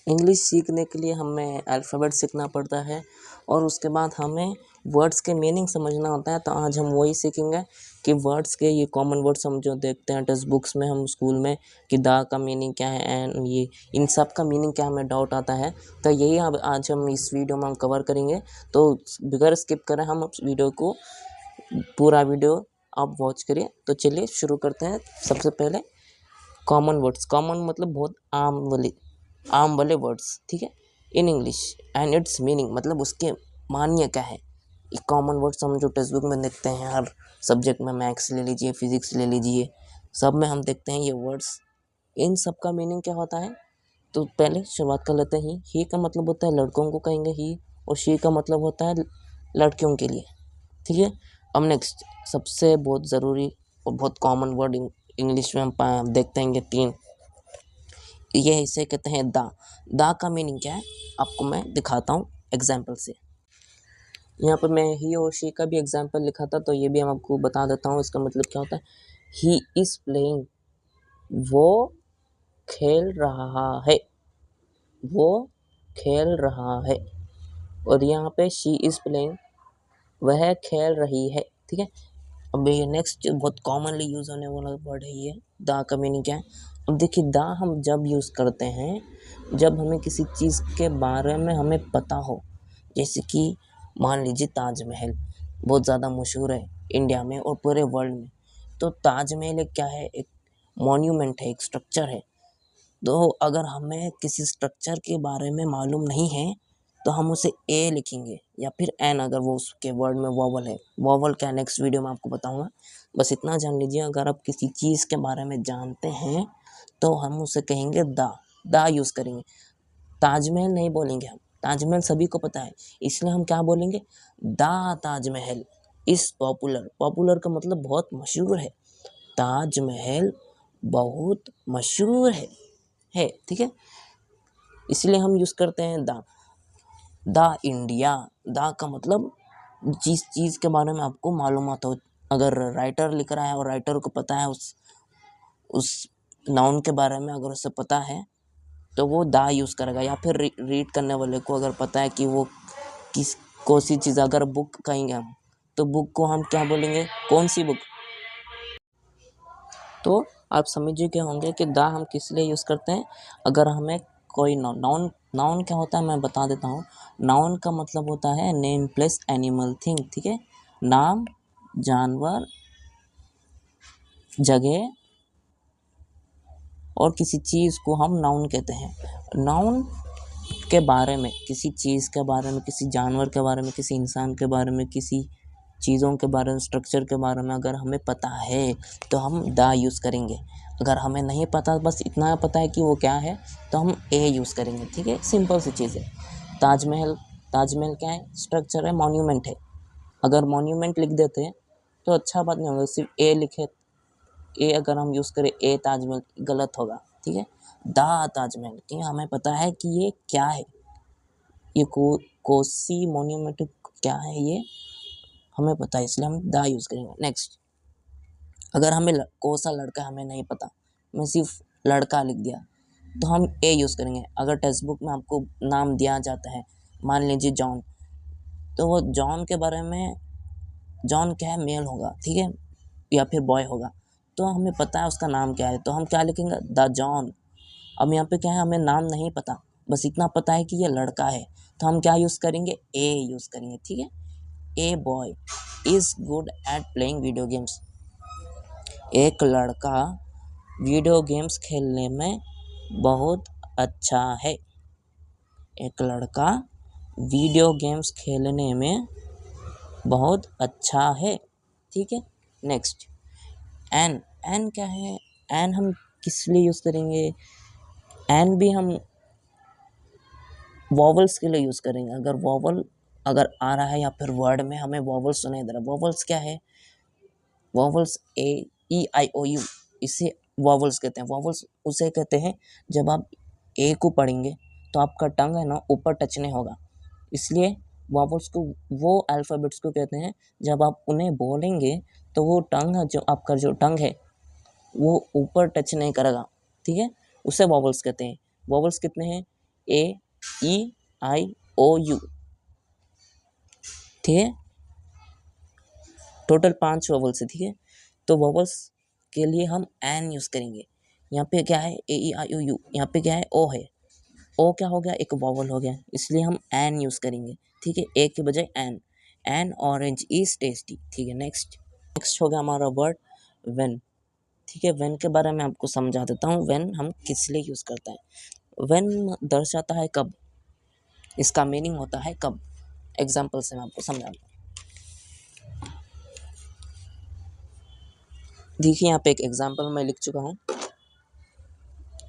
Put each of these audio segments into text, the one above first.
English सीखने के लिए हमें अल्फ़ाबेट सीखना पड़ता है और उसके बाद हमें वर्ड्स के मीनिंग समझना होता है। तो आज हम वही सीखेंगे कि वर्ड्स के ये कॉमन वर्ड्स हम जो देखते हैं टेक्स्ट बुक्स में, हम स्कूल में, कि द का मीनिंग क्या है एंड ये इन सब का मीनिंग क्या, हमें डाउट आता है। तो यही अब आज हम इस वीडियो में हम कवर करेंगे। तो बगैर स्किप करें हम उस वीडियो को, पूरा वीडियो आप वॉच करिए। तो चलिए शुरू करते हैं। सबसे पहले कॉमन वर्ड्स। कॉमन मतलब बहुत आम वाले वर्ड्स, ठीक है, in English and it's meaning, मतलब उसके मान्य क्या है। ये कॉमन वर्ड्स हम जो टेक्स्ट बुक में देखते हैं, हर सब्जेक्ट में, मैथ्स ले लीजिए, फिजिक्स ले लीजिए, सब में हम देखते हैं ये वर्ड्स। इन सब का मीनिंग क्या होता है। तो पहले शुरुआत कर लेते हैं। ही का मतलब होता है लड़कों को कहेंगे ही, और शी का मतलब होता है लड़कियों के लिए, ठीक है। अब नेक्स्ट सबसे बहुत ज़रूरी और बहुत कॉमन वर्ड इंग्लिश में हम देखते हैं, ये तीन, ये इसे कहते हैं दा। दा का मीनिंग क्या है आपको मैं दिखाता हूँ एग्जाम्पल से। यहाँ पर मैं ही और शी का भी एग्जाम्पल लिखा था, तो ये भी हम आपको बता देता हूँ इसका मतलब क्या होता है। ही इज़ प्लेइंग, वो खेल रहा है, वो खेल रहा है। और यहाँ पे शी इज़ प्लेइंग, वह खेल रही है, ठीक है। अब ये नेक्स्ट बहुत कॉमनली यूज़ होने वाला वर्ड है ये दा का मीनिंग क्या है। अब देखिए दा हम जब यूज़ करते हैं जब हमें किसी चीज़ के बारे में हमें पता हो। जैसे कि मान लीजिए ताजमहल बहुत ज़्यादा मशहूर है इंडिया में और पूरे वर्ल्ड में। तो ताजमहल एक क्या है, एक मॉन्यूमेंट है, एक स्ट्रक्चर है। तो अगर हमें किसी स्ट्रक्चर के बारे में मालूम नहीं है तो हम उसे ए लिखेंगे या फिर एन, अगर वो उसके वर्ड में वॉवल है। वॉवल क्या नेक्स्ट वीडियो में आपको बताऊंगा। बस इतना जान लीजिए, अगर आप किसी चीज़ के बारे में जानते हैं तो हम उसे कहेंगे दा यूज़ करेंगे। ताजमहल नहीं बोलेंगे हम, ताजमहल सभी को पता है, इसलिए हम क्या बोलेंगे, दा ताजमहल इस पॉपुलर। पॉपुलर का मतलब बहुत मशहूर है, ताजमहल बहुत मशहूर है, ठीक है। इसलिए हम यूज़ करते हैं द इंडिया। द का मतलब जिस चीज़ के बारे में आपको मालूमात हो। अगर राइटर लिख रहा है और राइटर को पता है उस नाउन के बारे में, अगर उसे पता है तो वो दा यूज़ करेगा। या फिर रीड करने वाले को अगर पता है कि वो किस कौन सी चीज़, अगर बुक कहेंगे हम तो बुक को हम क्या बोलेंगे, कौन सी बुक। तो आप समझ गए होंगे कि दा हम किस लिए यूज़ करते हैं। अगर हमें कोई नाउन, नाउन क्या होता है मैं बता देता हूँ। नाउन का मतलब होता है नेम प्लेस एनिमल थिंग, ठीक है। नाम, जानवर, जगह और किसी चीज़ को हम नाउन कहते हैं। नाउन के बारे में, किसी चीज़ के बारे में, किसी जानवर के बारे में, किसी इंसान के बारे में, किसी चीज़ों के बारे में, स्ट्रक्चर के बारे में अगर हमें पता है तो हम दा यूज़ करेंगे। अगर हमें नहीं पता, बस इतना पता है कि वो क्या है, तो हम ए यूज़ करेंगे, ठीक है। सिंपल सी चीज़ है। ताजमहल, ताजमहल क्या है, स्ट्रक्चर है, मॉन्यूमेंट है। अगर मॉन्यूमेंट लिख देते हैं तो अच्छा बात नहीं होगा, सिर्फ ए लिखे, ए अगर हम यूज़ करें ए ताजमहल, गलत होगा, ठीक है। दा ताजमहल, कि हमें पता है कि ये क्या है, ये कोसी मॉन्यूमेंट क्या है, ये हमें पता है, इसलिए हम दा यूज़ करेंगे। नेक्स्ट, अगर हमें कौन सा लड़का हमें नहीं पता, मैं सिर्फ लड़का लिख दिया, तो हम ए यूज़ करेंगे। अगर टेक्स्ट बुक में आपको नाम दिया जाता है, मान लीजिए जॉन, तो वो जॉन के बारे में, जॉन क्या है, मेल होगा, ठीक है, या फिर बॉय होगा, तो हमें पता है उसका नाम क्या है, तो हम क्या लिखेंगे, द जॉन। अब यहाँ पे क्या है, हमें नाम नहीं पता, बस इतना पता है कि ये लड़का है, तो हम क्या यूज़ करेंगे, ए यूज़ करेंगे, ठीक है। A boy is good at playing video games. एक लड़का वीडियो गेम्स खेलने में बहुत अच्छा है। एक लड़का वीडियो गेम्स खेलने में बहुत अच्छा है, ठीक है। Next, N. एन क्या है, एन हम किस लिए यूज़ करेंगे, एन भी हम वॉवल्स के लिए यूज़ करेंगे। अगर वॉवल अगर आ रहा है या फिर वर्ड में हमें वॉवल्स सुनाई दे रहा है, वॉवल्स क्या है, vowels A E I O U, इसे वॉवल्स कहते हैं। वॉवल्स उसे कहते हैं जब आप ए को पढ़ेंगे तो आपका टंग है ना ऊपर टच नहीं होगा, इसलिए वॉवल्स को, वो अल्फ़ाबेट्स को कहते हैं जब आप उन्हें बोलेंगे तो वो टंग है, जो आपका जो टंग है वो ऊपर टच नहीं करेगा, ठीक है, उसे वॉवल्स कहते हैं। वॉवल्स कितने हैं, A E I O U, ठीक है, टोटल 5 वॉवल्स है, ठीक है। तो वॉवल्स के लिए हम एन यूज़ करेंगे। यहाँ पे क्या है, A E I O U, यहाँ पे क्या है, ओ है, ओ क्या हो गया, एक वॉवल हो गया, इसलिए हम एन यूज़ करेंगे, ठीक है, ए के बजाय an. An orange is tasty, ठीक है। नेक्स्ट हो गया हमारा वर्ड व्हेन, ठीक है। व्हेन के बारे में आपको समझा देता हूँ, व्हेन हम किस लिए यूज़ करते हैं। व्हेन दर्शाता है कब, इसका मीनिंग होता है कब। एग्जाम्पल से मैं आपको समझाता हूँ। देखिए यहाँ पे एक एग्जाम्पल मैं लिख चुका हूँ,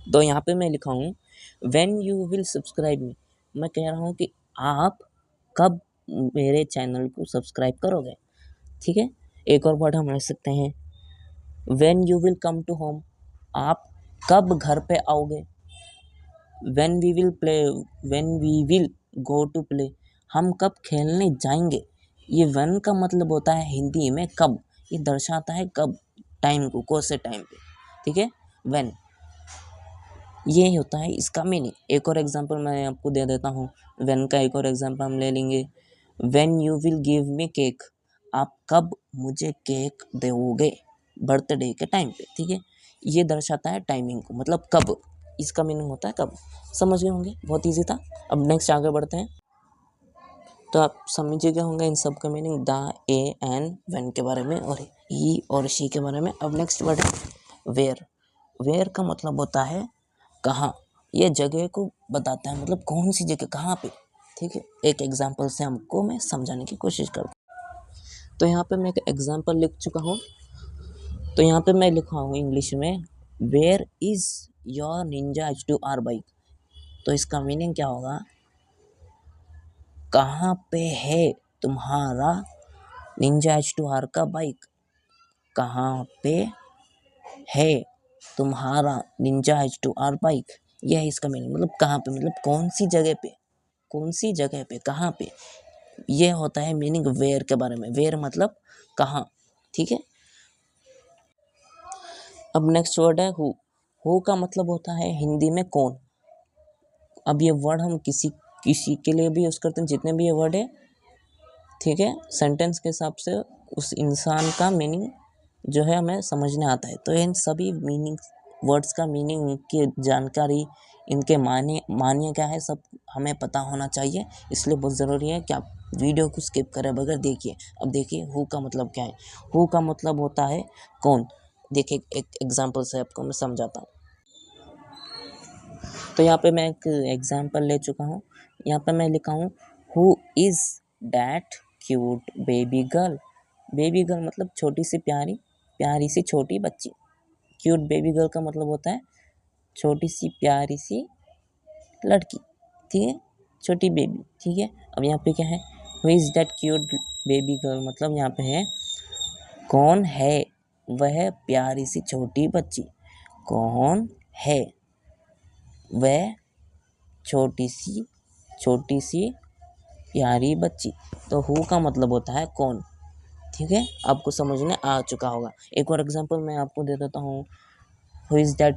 तो यहाँ पे मैं लिखा हूँ व्हेन यू विल सब्सक्राइब मी, मैं कह रहा हूँ कि आप कब मेरे चैनल को सब्सक्राइब करोगे, ठीक है। एक और वर्ड हम रख सकते हैं when you will come to home, आप कब घर पे आओगे। When we will play, when we will go to play, हम कब खेलने जाएंगे। ये व्हेन का मतलब होता है हिंदी में कब, ये दर्शाता है कब, टाइम को, कौन से टाइम पे, ठीक है, व्हेन, ये होता है इसका मीनिंग। एक और एग्जांपल मैं आपको दे देता हूँ, व्हेन का एक और एग्जांपल हम ले लेंगे when you will give me cake, आप कब मुझे केक दोगे बर्थडे के टाइम पे, ठीक है। ये दर्शाता है टाइमिंग को, मतलब कब, इसका मीनिंग होता है कब। समझ गए होंगे, बहुत ईजी था। अब नेक्स्ट आगे बढ़ते हैं, तो आप समझ गए होंगे इन सब का meaning, the, a, an, when के बारे में, और ही और शी के बारे में। अब नेक्स्ट वर्ड है वेयर। वेयर का मतलब होता है कहाँ, ये जगह को बताता है, मतलब कौन सी जगह, कहाँ पे, ठीक है। एक एग्जांपल से हमको मैं समझाने की कोशिश करता हूँ। तो यहाँ पे मैं एक एग्जांपल लिख चुका हूँ, तो यहाँ पे मैं लिखा हूँ इंग्लिश में where is your ninja H2R bike, तो इसका मीनिंग क्या होगा, कहाँ पे है तुम्हारा निंजा H2R का बाइक, कहाँ पे है तुम्हारा निंजा H2R बाइक, यह है इसका मीनिंग। मतलब कहाँ पे, मतलब कौन सी जगह पे, कौन सी जगह पे, कहाँ पे, ये होता है मीनिंग वेयर के बारे में। वेयर मतलब कहाँ, ठीक है। अब नेक्स्ट वर्ड है हु का मतलब होता है हिंदी में कौन। अब ये वर्ड हम किसी किसी के लिए भी यूज़ करते हैं, जितने भी ये वर्ड है, ठीक है, सेंटेंस के हिसाब से उस इंसान का मीनिंग जो है हमें समझने आता है। तो इन सभी मीनिंग वर्ड्स का मीनिंग की जानकारी, इनके मानिए क्या है, सब हमें पता होना चाहिए। इसलिए बहुत ज़रूरी है कि आप वीडियो को स्किप करे बगैर देखिए। अब देखिए हु का मतलब क्या है। हु का मतलब होता है कौन। देखिए एक एग्जांपल से आपको मैं समझाता हूँ। तो यहाँ पे मैं एक एग्जांपल ले चुका हूँ। यहाँ पे मैं लिखा हूँ who is that cute baby girl. Baby girl मतलब छोटी सी प्यारी प्यारी सी छोटी बच्ची। क्यूट बेबी गर्ल का मतलब होता है छोटी सी प्यारी सी लड़की, ठीक है, छोटी बेबी, ठीक है। अब यहाँ पे क्या है, who is that cute baby girl, मतलब यहाँ पे है कौन है वह प्यारी सी छोटी बच्ची, कौन है वह छोटी सी प्यारी बच्ची। तो हु का मतलब होता है कौन, ठीक है, आपको समझ में आ चुका होगा। एक और एग्जांपल मैं आपको दे देता हूँ, who is that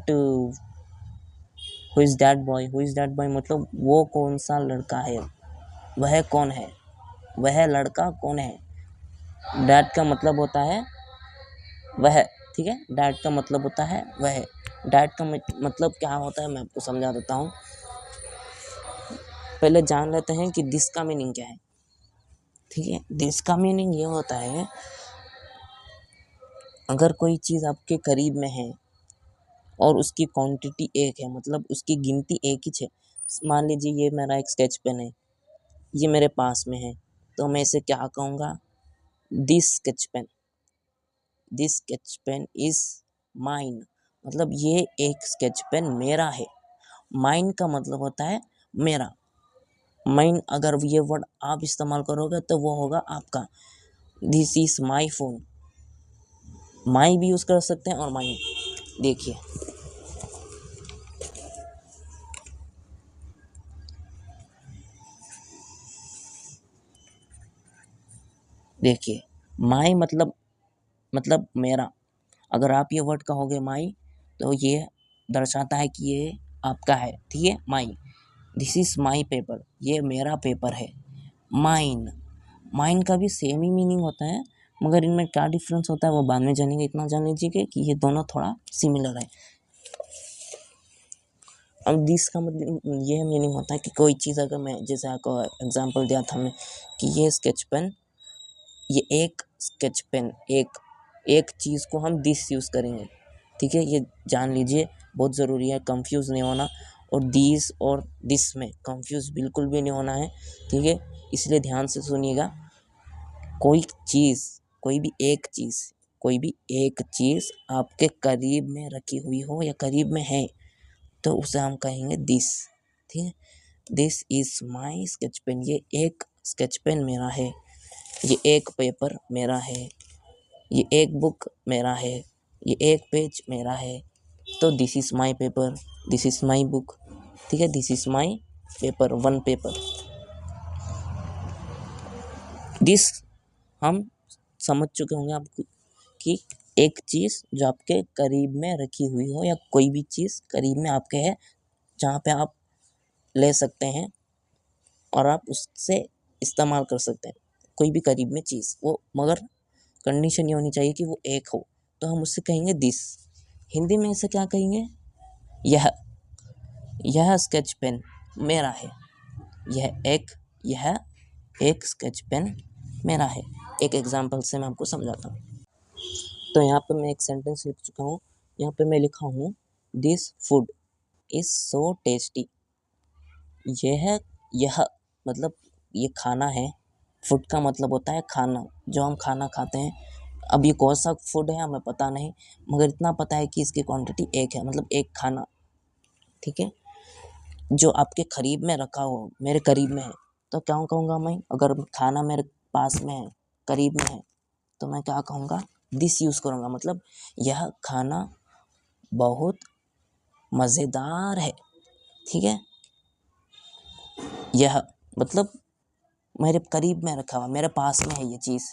boy. Who is that boy मतलब वो कौन सा लड़का है, वह कौन है, वह लड़का कौन है। डैट का मतलब होता है वह, ठीक है, डैट का मतलब होता है वह। डैट का मतलब क्या होता है मैं आपको समझा देता हूँ। पहले जान लेते हैं कि दिस का मीनिंग क्या है, ठीक है। दिस का मीनिंग ये होता है अगर कोई चीज़ आपके करीब में है और उसकी क्वांटिटी एक है, मतलब उसकी गिनती एक ही है। मान लीजिए ये मेरा एक स्केच पेन है, ये मेरे पास में है, तो मैं इसे क्या कहूँगा, this sketch pen is mine, मतलब ये एक स्केच पेन मेरा है। माइन का मतलब होता है मेरा। माइन अगर ये वर्ड आप इस्तेमाल करोगे तो वो होगा आपका। दिस इज माई फोन, माई भी यूज़ कर सकते हैं और माइन। देखिए देखिए माई मतलब मेरा। अगर आप ये वर्ड कहोगे माई, तो ये दर्शाता है कि ये आपका है, ठीक है, माई। दिस इज़ माई पेपर, ये मेरा पेपर है। माइन, माइन का भी सेम ही मीनिंग होता है, मगर इनमें क्या डिफरेंस होता है वो बाद में जानेंगे। इतना जान लीजिए कि ये दोनों थोड़ा सिमिलर है। अब दिस का मतलब ये मीनिंग होता है कि कोई चीज़, अगर मैं जैसे आपको एग्जांपल दिया था हमने कि ये स्केच पेन, ये एक स्केच पेन, एक चीज़ को हम दिस यूज़ करेंगे, ठीक है। ये जान लीजिए, बहुत ज़रूरी है, कंफ्यूज नहीं होना। और दिस और दिस में कंफ्यूज बिल्कुल भी नहीं होना है, ठीक है। इसलिए ध्यान से सुनिएगा। कोई चीज़, कोई भी एक चीज़, कोई भी एक चीज़ आपके करीब में रखी हुई हो या करीब में है, तो उसे हम कहेंगे दिस, ठीक है। This is my sketch pen, ये एक स्केच पेन मेरा है, ये एक पेपर मेरा है, ये एक बुक मेरा है, ये एक पेज मेरा है। तो this is my paper, this is my book, ठीक है। This is my paper, one paper. This हम समझ चुके होंगे आपको कि एक चीज़ जो आपके करीब में रखी हुई हो, या कोई भी चीज़ करीब में आपके है जहाँ पे आप ले सकते हैं और आप उससे इस्तेमाल कर सकते हैं। कोई भी करीब में चीज़ वो, मगर कंडीशन ये होनी चाहिए कि वो एक हो, तो हम उससे कहेंगे दिस। हिंदी में इसे क्या कहेंगे? यह स्केच पेन मेरा है, यह एक स्केच पेन मेरा है। एक एग्जाम्पल से मैं आपको समझाता हूँ। तो यहाँ पे मैं एक सेंटेंस लिख चुका हूँ। यहाँ पे मैं लिखा हूँ this food is so tasty. यह मतलब ये खाना है। फूड का मतलब होता है खाना, जो हम खाना खाते हैं। अब ये कौन सा फूड है हमें पता नहीं, मगर इतना पता है कि इसकी क्वांटिटी एक है, मतलब एक खाना, ठीक है। जो आपके करीब में रखा हो, मेरे करीब में है, तो क्या कहूँगा मैं? अगर खाना मेरे पास में है, करीब में है, तो मैं क्या कहूँगा? दिस यूज़ करूँगा। मतलब यह खाना बहुत मज़ेदार है, ठीक है। यह मतलब मेरे करीब में रखा हुआ, मेरे पास में है ये चीज़।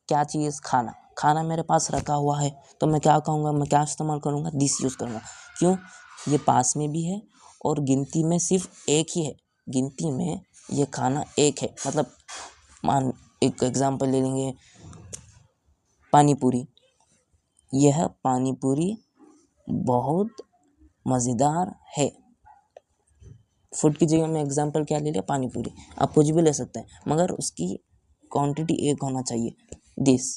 क्या चीज़? खाना। खाना मेरे पास रखा हुआ है, तो मैं क्या कहूँगा? मैं क्या इस्तेमाल करूँगा? दिस यूज़ करूँगा। क्यों? ये पास में भी है और गिनती में सिर्फ एक ही है। गिनती में ये खाना एक है। मतलब मान एक एग्जांपल ले लेंगे, पानी पूरी। यह पानी पूरी बहुत मज़ेदार है। फूड की जगह में एग्जांपल क्या ले लिया? पानी पूरी। आप कुछ भी ले सकते हैं, मगर उसकी क्वांटिटी एक होना चाहिए। दिस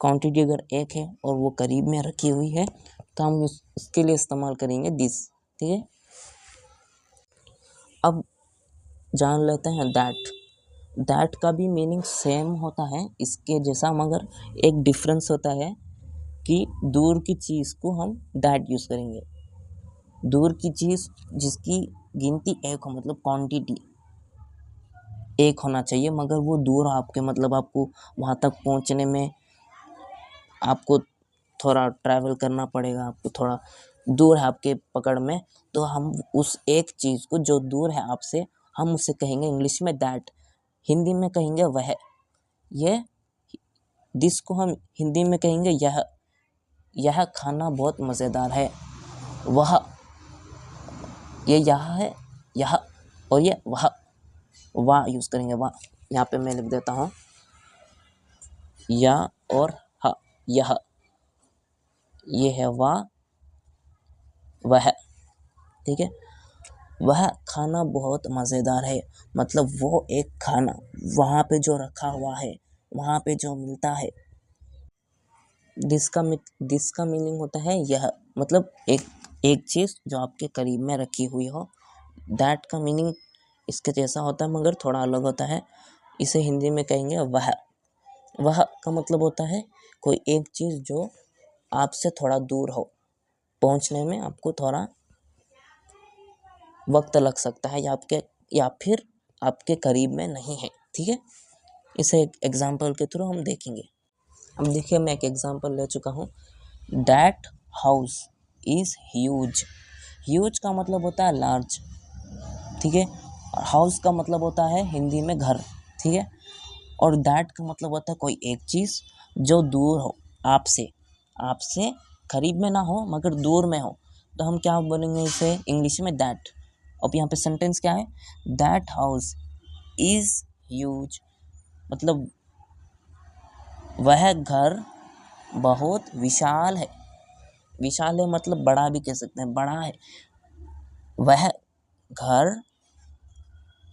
क्वांटिटी अगर एक है और वो करीब में रखी हुई है, तो हम उसके लिए इस्तेमाल करेंगे दिस, ठीक है। अब जान लेते हैं दैट का भी मीनिंग सेम होता है इसके जैसा, मगर एक डिफरेंस होता है कि दूर की चीज़ को हम दैट यूज़ करेंगे। दूर की चीज़ जिसकी गिनती एक हो, मतलब क्वांटिटी एक होना चाहिए, मगर वो दूर आपके, मतलब आपको वहाँ तक पहुँचने में आपको थोड़ा ट्रैवल करना पड़ेगा, आपको थोड़ा दूर है आपके पकड़ में, तो हम उस एक चीज़ को जो दूर है आपसे, हम उसे कहेंगे इंग्लिश में दैट, हिंदी में कहेंगे वह। ये दिस को हम हिंदी में कहेंगे यह खाना बहुत मज़ेदार है। वह, ये यह है, यह, और ये वाह यूज़ करेंगे, वाह। यहाँ पे मैं लिख देता हूँ या और ह, यह, ये है वाह, वह, ठीक है। वह खाना बहुत मज़ेदार है, मतलब वो एक खाना वहाँ पे जो रखा हुआ है, वहाँ पे जो मिलता है। दिस का मीनिंग होता है यह, मतलब एक चीज़ जो आपके करीब में रखी हुई हो। दैट का मीनिंग इसके जैसा होता है, मगर थोड़ा अलग होता है। इसे हिंदी में कहेंगे वह का मतलब होता है कोई एक चीज़ जो आपसे थोड़ा दूर हो, पहुँचने में आपको थोड़ा वक्त लग सकता है, या फिर आपके करीब में नहीं है, ठीक है। इसे एक एग्जाम्पल के थ्रू हम देखेंगे। अब देखिए, मैं एक एग्जाम्पल ले चुका हूँ। That house is huge. Huge का मतलब होता है लार्ज, ठीक है। और हाउस का मतलब होता है हिंदी में घर, ठीक है। और दैट का मतलब होता है कोई एक चीज़ जो दूर हो आपसे करीब में ना हो, मगर दूर में हो, तो हम क्या बोलेंगे इसे इंग्लिश में? दैट। अब यहाँ पे सेंटेंस क्या है, दैट हाउस इज ह्यूज, मतलब वह घर बहुत विशाल है। विशाल है मतलब बड़ा भी कह सकते हैं, बड़ा है। वह घर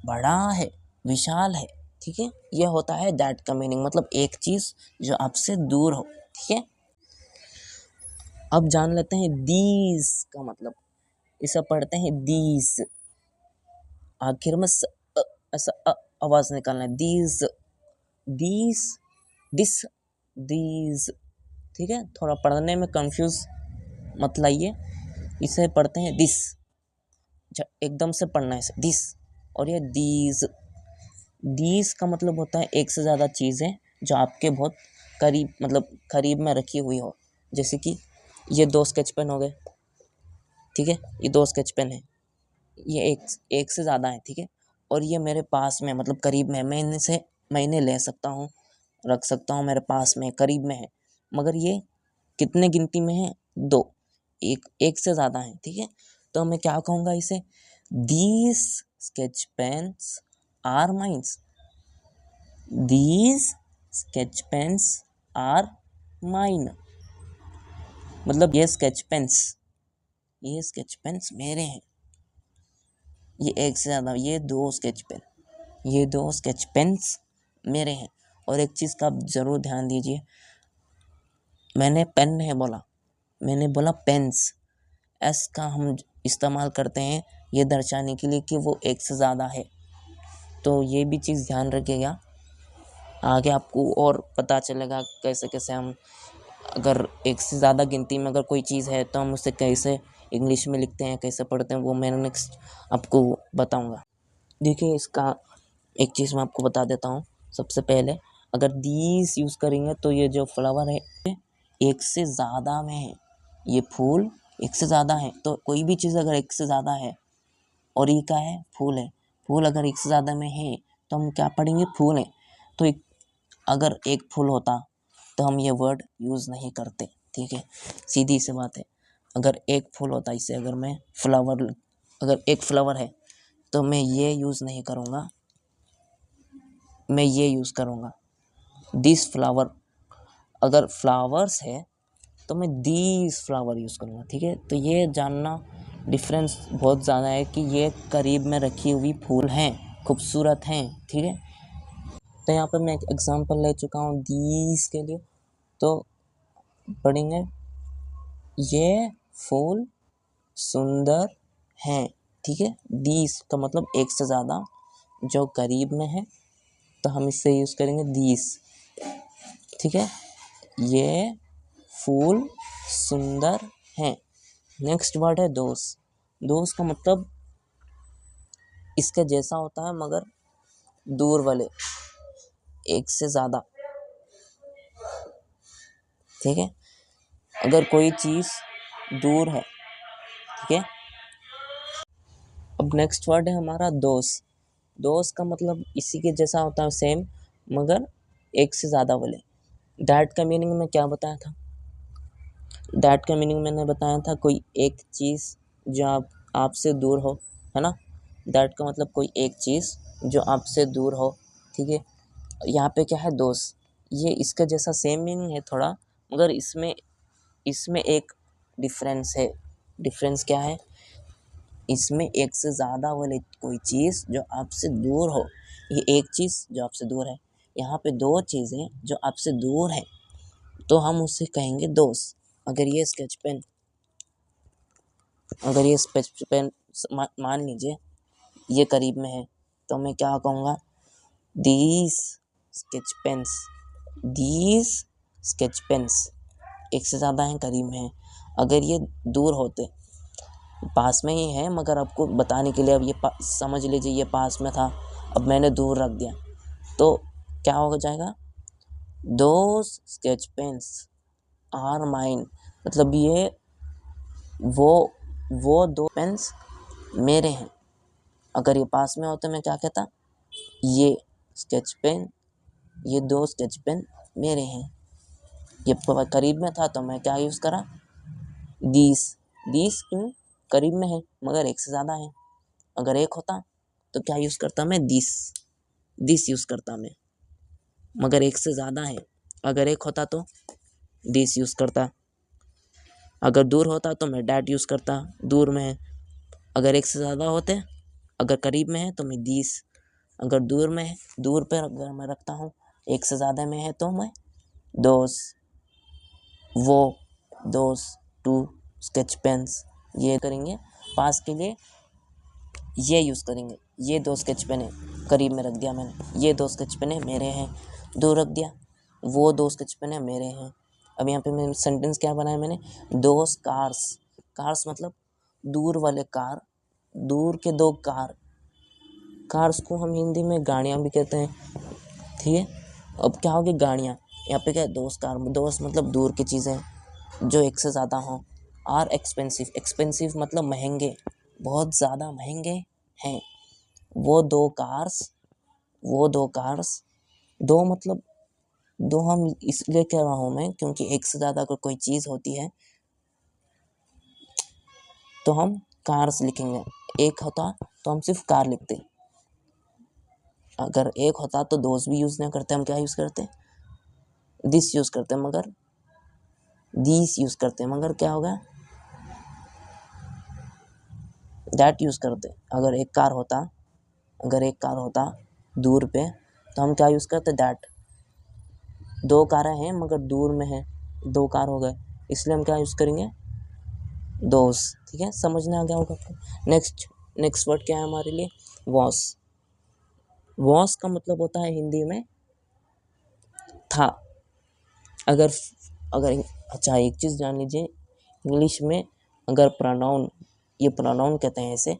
बड़ा है, विशाल है, ठीक है। यह होता है दैट का मीनिंग, मतलब एक चीज जो आपसे दूर हो, ठीक है। अब जान लेते हैं दीज का मतलब। इसे पढ़ते हैं दीज, आखिर में ऐसा आवाज निकालना है, दीज, दीज, दिस, दीज, ठीक है। थोड़ा पढ़ने में कंफ्यूज मत लाइए, इसे पढ़ते हैं दिस, एकदम से पढ़ना है दिस। और ये दीज, दीज का मतलब होता है एक से ज़्यादा चीज़ें जो आपके बहुत करीब, मतलब करीब में रखी हुई हो। जैसे कि ये 2 स्केच पेन हो गए, ठीक है, ये 2 स्केच पेन है, ये एक से ज़्यादा है, ठीक है। और ये मेरे पास में, मतलब करीब में, मैं इन्हें ले सकता हूँ, रख सकता हूँ, मेरे पास में, करीब में है। मगर ये कितने गिनती में है, 2, एक से ज़्यादा है, ठीक है। तो मैं क्या कहूँगा इसे, these sketch pens are mines, these sketch pens are mine, मतलब ये स्केच पेन्स मेरे हैं। ये एक से ज़्यादा, ये 2 स्केच पेन्स मेरे हैं। और एक चीज़ का आप ज़रूर ध्यान दीजिए, मैंने पेन नहीं बोला, मैंने बोला पेन्स। एस का हम इस्तेमाल करते हैं ये दर्शाने के लिए कि वो एक से ज़्यादा है। तो ये भी चीज़ ध्यान रखिएगा, आगे आपको और पता चलेगा कैसे कैसे हम, अगर एक से ज़्यादा गिनती में अगर कोई चीज़ है तो हम उसे कैसे इंग्लिश में लिखते हैं, कैसे पढ़ते हैं, वो मैं नेक्स्ट आपको बताऊंगा। देखिए, इसका एक चीज़ मैं आपको बता देता हूँ। सबसे पहले अगर दीज यूज़ करेंगे तो ये जो फ्लावर है एक से ज़्यादा में है, ये फूल एक से ज़्यादा है। तो कोई भी चीज़ अगर एक से ज़्यादा है, और ये क्या है, फूल है, फूल अगर एक से ज़्यादा में है तो हम क्या पढ़ेंगे, फूल है। तो अगर एक फूल होता तो हम ये वर्ड यूज़ नहीं करते, ठीक है, सीधी सी बात है। अगर एक फूल होता, इसे अगर मैं फ्लावर, अगर एक फ्लावर है तो मैं ये यूज़ नहीं करूँगा, मैं ये यूज़ करूँगा, दिस फ्लावर। अगर फ्लावर्स है तो मैं दीज फ्लावर यूज़ करूँगा, ठीक है। तो ये जानना डिफरेंस बहुत ज़्यादा है कि ये करीब में रखी हुई फूल हैं, खूबसूरत हैं, ठीक है। तो यहाँ पर मैं एक एग्जांपल ले चुका हूँ दीज के लिए, तो पढ़ेंगे, ये फूल सुंदर हैं, ठीक है। दीज का मतलब एक से ज़्यादा जो करीब में है, तो हम इससे यूज़ करेंगे दीज, ठीक है। ये फूल सुंदर हैं। नेक्स्ट वर्ड है दोस्त। दोस्त का मतलब इसके जैसा होता है मगर दूर वाले, एक से ज़्यादा, ठीक है। अगर कोई चीज़ दूर है, ठीक है। अब नेक्स्ट वर्ड है हमारा दोस्त। दोस्त का मतलब इसी के जैसा होता है, सेम, मगर एक से ज़्यादा वाले। दैट का मीनिंग में क्या बताया था, दैट का मीनिंग मैंने बताया था कोई एक चीज़ जो आपसे दूर हो, है ना। दैट का मतलब कोई एक चीज़ जो आपसे दूर हो, ठीक है। यहाँ पे क्या है, दोस्त, ये इसका जैसा सेम मीनिंग है थोड़ा, मगर इसमें एक डिफरेंस है। डिफरेंस क्या है, इसमें एक से ज़्यादा वाले कोई चीज़ जो आपसे दूर हो, ये एक चीज़ जो आपसे दूर है। यहाँ पे 2 चीज़ें जो आपसे दूर हैं, तो हम उसे कहेंगे दोस्त। अगर ये स्केच पेन, अगर ये स्केच पेन मान लीजिए ये करीब में है, तो मैं क्या कहूँगा, these sketch pens, these sketch pens, एक से ज़्यादा हैं, करीब में हैं। अगर ये दूर होते, पास में ही है, मगर आपको बताने के लिए अब ये समझ लीजिए ये पास में था, अब मैंने दूर रख दिया, तो क्या हो जाएगा, those sketch pens are mine, मतलब ये वो 2 पेन्स मेरे हैं। अगर ये पास में होते मैं क्या कहता, ये स्केच पेन, ये 2 स्केच पेन मेरे हैं। ये करीब में था तो मैं क्या यूज़ करा, दीस। दीस क्यों, करीब में है मगर एक से ज़्यादा है, अगर एक होता तो क्या यूज़ करता मैं, दिस यूज़ करता मैं। मगर एक से ज़्यादा है, अगर एक होता तो दिस यूज़ करता। अगर दूर होता तो मैं डैट यूज़ करता, दूर में है। अगर एक से ज़्यादा होते, अगर करीब में है तो मैं दिस। अगर दूर में है, दूर पर अगर मैं रखता हूँ, एक से ज़्यादा में है तो मैं दोस, वो, दोस, टू, स्केच पेन्स। ये करेंगे। पास के लिए ये यूज़ करेंगे, ये 2 स्केच पेन है, करीब में रख दिया मैंने, ये 2 स्केच पेन है मेरे हैं, दूर रख दिया, वो 2 स्केच पेन है मेरे हैं। अब यहाँ पे मैंने सेंटेंस क्या बनाया मैंने, 2 कार्स। कार्स मतलब दूर वाले कार, दूर के 2 कार। कार्स को हम हिंदी में गाड़ियाँ भी कहते हैं, ठीक है। अब क्या होगी, गाड़ियाँ। यहाँ पे क्या है, 2 कार, 2 मतलब दूर की चीज़ें जो एक से ज़्यादा हों। आर एक्सपेंसिव, एक्सपेंसिव मतलब महंगे, बहुत ज़्यादा महंगे हैं। वो 2 कार्स, वो 2 कार्स, 2 मतलब 2 हम इसलिए कह रहा हूँ मैं क्योंकि एक से ज़्यादा अगर कोई चीज़ होती है तो हम कार्स लिखेंगे, एक होता तो हम सिर्फ कार लिखते। अगर एक होता तो दोस्त भी यूज़ नहीं करते, हम क्या यूज़ करते, दिस यूज़ करते, मगर दिस यूज़ करते, मगर क्या होगा, दैट यूज़ करते। अगर एक कार होता, अगर एक कार होता दूर पे तो हम क्या यूज़ करते, दैट। 2 कारें हैं मगर दूर में है, 2 कार हो गए, इसलिए हम क्या यूज़ करेंगे, दोस्त। ठीक है, समझने आ गया होगा आपको। नेक्स्ट वर्ड क्या है हमारे लिए, वॉस। वॉस का मतलब होता है हिंदी में था। अगर अगर अच्छा, एक चीज़ जान लीजिए, इंग्लिश में अगर प्रोनाउन, ये प्रोनाउन कहते हैं ऐसे,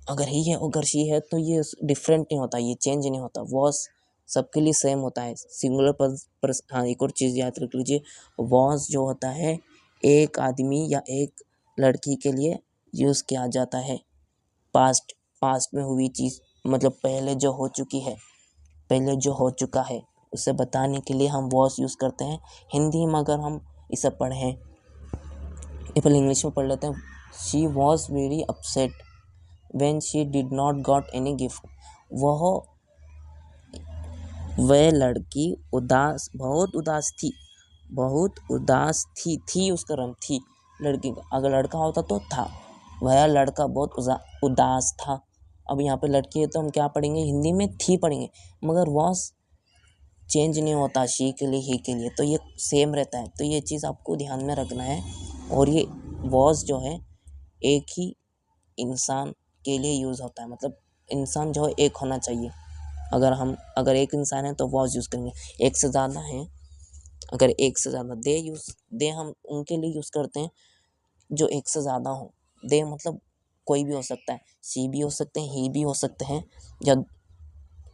अगर ही है अगर शी है तो ये डिफरेंट नहीं होता, ये चेंज नहीं होता। वॉस सबके लिए सेम होता है, सिंगुलर पर। हाँ, एक और चीज़ याद रख लीजिए, वॉस जो होता है एक आदमी या एक लड़की के लिए यूज़ किया जाता है। पास्ट में हुई चीज़, मतलब पहले जो हो चुकी है, पहले जो हो चुका है उसे बताने के लिए हम वॉस यूज़ करते हैं। हिंदी में अगर हम इसे पढ़ें, ये पहले इंग्लिश में पढ़ लेते हैं। She was very upset when she did not got any gift। वह लड़की बहुत उदास थी उसका रंग थी लड़की का। अगर लड़का होता तो था, वह लड़का बहुत उदास था। अब यहाँ पे लड़की है तो हम क्या पढ़ेंगे, हिंदी में थी पढ़ेंगे, मगर वॉस चेंज नहीं होता, शी के लिए ही के लिए, तो ये सेम रहता है। तो ये चीज़ आपको ध्यान में रखना है। और ये वॉस जो है एक ही इंसान के लिए यूज़ होता है, मतलब इंसान जो है एक होना चाहिए। अगर एक इंसान है तो वॉज यूज़ करेंगे, एक से ज़्यादा है, अगर एक से ज़्यादा दे हम उनके लिए यूज़ करते हैं जो एक से ज़्यादा हो। दे मतलब कोई भी हो सकता है, सी भी हो सकते हैं, ही भी हो सकते हैं, या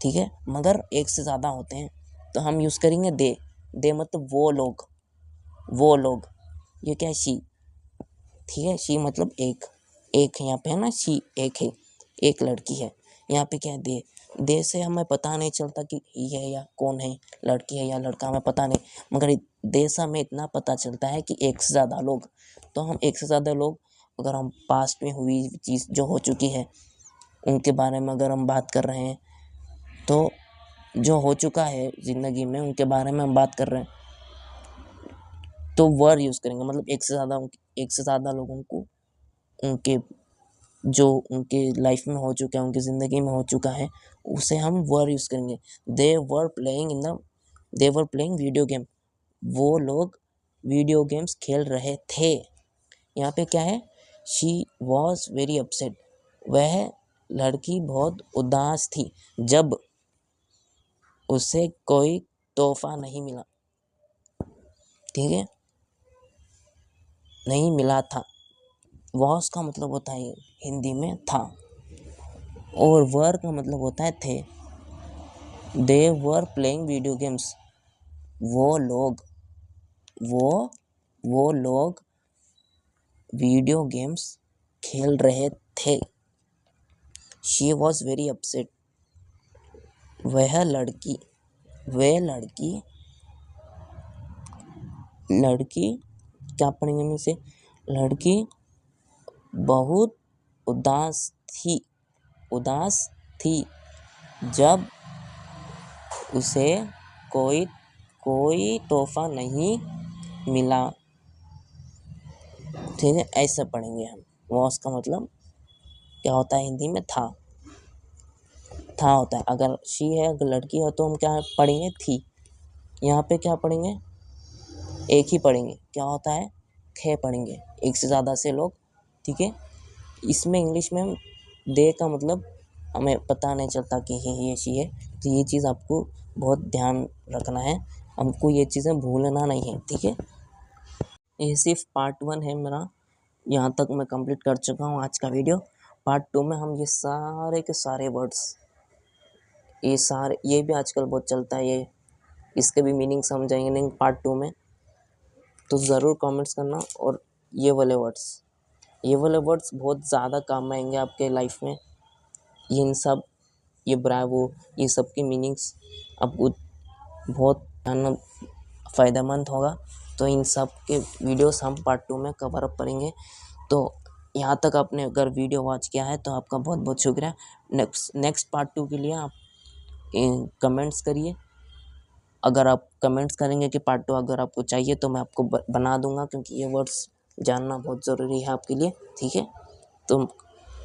ठीक है, मगर एक से ज़्यादा होते हैं तो हम यूज़ करेंगे दे मतलब वो लोग। ये क्या है, शी। ठीक है, शी मतलब एक है, यहाँ पे है ना, शी एक है, एक लड़की है। यहाँ पे क्या है, दे से हमें पता नहीं चलता कि ही है या कौन है, लड़की है या लड़का, हमें पता नहीं, मगर दे से हमें इतना पता चलता है कि एक से ज़्यादा लोग। तो हम एक से ज़्यादा लोग, अगर हम पास्ट में हुई चीज़ जो हो चुकी है उनके बारे में अगर हम बात कर रहे हैं, तो जो हो चुका है ज़िंदगी में उनके बारे में हम बात कर रहे हैं, तो वर यूज़ करेंगे। मतलब एक से ज़्यादा लोगों को उनके जो उनके लाइफ में हो चुका है, उनकी ज़िंदगी में हो चुका है, उसे हम वर यूज़ करेंगे। दे वर प्लेइंग वीडियो गेम। वो लोग वीडियो गेम्स खेल रहे थे। यहाँ पे क्या है, शी वॉज वेरी अपसेट। वह लड़की बहुत उदास थी जब उसे कोई तोहफा नहीं मिला। ठीक है, नहीं मिला था। वॉज का मतलब होता है हिंदी में था, और वर का मतलब होता है थे। दे वर प्लेइंग वीडियो गेम्स। वो लोग वीडियो गेम्स खेल रहे थे। She was very upset. वह लड़की क्या पढ़ेंगे हम इसे, लड़की बहुत उदास थी, उदास थी जब उसे कोई कोई तोहफा नहीं मिला। ठीक है, ऐसे पढ़ेंगे हम। वॉस का मतलब क्या होता है हिंदी में? था होता है। अगर शी है, अगर लड़की है तो हम क्या पढ़ेंगे? थी। यहाँ पे क्या पढ़ेंगे? एक ही पढ़ेंगे, क्या होता है? थे पढ़ेंगे, एक से ज़्यादा से लोग। ठीक है, इसमें इंग्लिश में दे का मतलब हमें पता नहीं चलता कि ये शी है, तो ये चीज़ आपको बहुत ध्यान रखना है, हमको ये चीज़ें भूलना नहीं है। ठीक है, ये सिर्फ पार्ट 1 है मेरा, यहाँ तक मैं कंप्लीट कर चुका हूँ आज का वीडियो। पार्ट 2 में हम ये सारे के सारे वर्ड्स, ये भी आजकल बहुत चलता है, ये इसके भी मीनिंग समझाएंगे नहीं पार्ट 2 में, तो ज़रूर कमेंट्स करना। और ये वाले वर्ड्स बहुत ज़्यादा काम में आएंगे आपके लाइफ में। इन सब, ये ब्रावो, ये सब की मीनिंग्स आपको बहुत फ़ायदेमंद होगा। तो इन सब के वीडियोस हम पार्ट 2 में कवर अप करेंगे। तो यहाँ तक आपने अगर वीडियो वॉच किया है तो आपका बहुत बहुत शुक्रिया। नेक्स्ट पार्ट 2 के लिए आप कमेंट्स करिए। अगर आप कमेंट्स करेंगे कि पार्ट 2 अगर आपको चाहिए तो मैं आपको बना दूंगा, क्योंकि ये वर्ड्स जानना बहुत ज़रूरी है आपके लिए। ठीक है, तो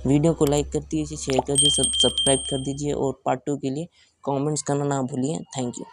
वीडियो को लाइक कर दीजिए, शेयर कर दीजिए, सब्सक्राइब कर दीजिए, और पार्ट 2 के लिए कमेंट्स करना ना भूलिए। Thank you.